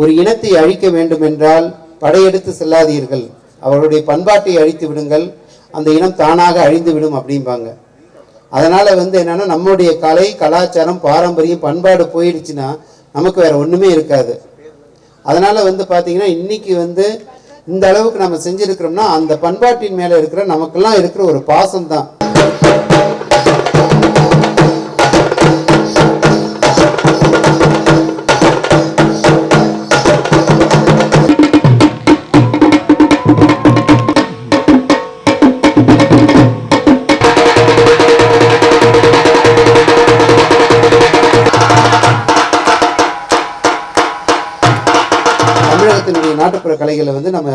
ஒரு இனத்தை அழிக்க வேண்டும் என்றால் படையெடுத்து செல்லாதீர்கள், அவர்களுடைய பண்பாட்டை அழித்து விடுங்கள், அந்த இனம் தானாக அழிந்து விடும் அப்படிம்பாங்க. அதனால் என்னென்னா நம்முடைய கலை கலாச்சாரம் பாரம்பரியம் பண்பாடு போயிடுச்சுன்னா நமக்கு வேறு ஒன்றுமே இருக்காது. அதனால் பார்த்திங்கன்னா இன்றைக்கி இந்த அளவுக்கு நம்ம செஞ்சுருக்கிறோம்னா அந்த பண்பாட்டின் மேலே இருக்கிற நமக்கெல்லாம் இருக்கிற ஒரு பாசம்தான். தமிழகத்தினுடைய நாட்டுப்புற கலைகளை நம்ம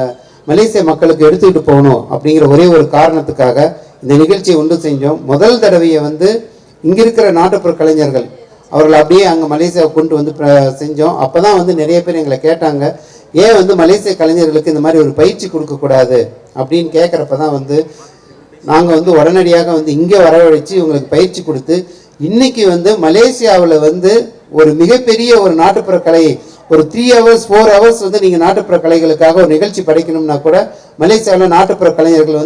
மலேசிய மக்களுக்கு எடுத்துக்கிட்டு போகணும் அப்படிங்கிற ஒரே ஒரு காரணத்துக்காக இந்த நிகழ்ச்சியை ஒன்று செஞ்சோம். முதல் தடவையை இங்கே இருக்கிற நாட்டுப்புற கலைஞர்கள் அவர்கள் அப்படியே அங்கே மலேசியாவை கொண்டு செஞ்சோம். அப்போ தான் நிறைய பேர் எங்களை கேட்டாங்க, ஏன் மலேசிய கலைஞர்களுக்கு இந்த மாதிரி ஒரு பயிற்சி கொடுக்கக்கூடாது அப்படின்னு கேட்குறப்ப தான் நாங்கள் உடனடியாக இங்கே வரவழைச்சு இவங்களுக்கு பயிற்சி கொடுத்து இன்றைக்கி மலேசியாவில் ஒரு மிகப்பெரிய ஒரு நாட்டுப்புற கலையை ஒரு 3 hours 4 hours நீங்கள் நாட்டுப்புற கலைகளுக்காக ஒரு நிகழ்ச்சி படைக்கணும்னா கூட மலேசியாவில் நாட்டுப்புற கலைஞர்கள்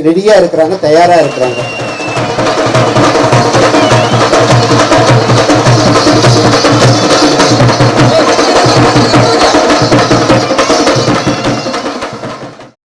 ரெடியாக இருக்கிறாங்க, தயாராக இருக்கிறாங்க.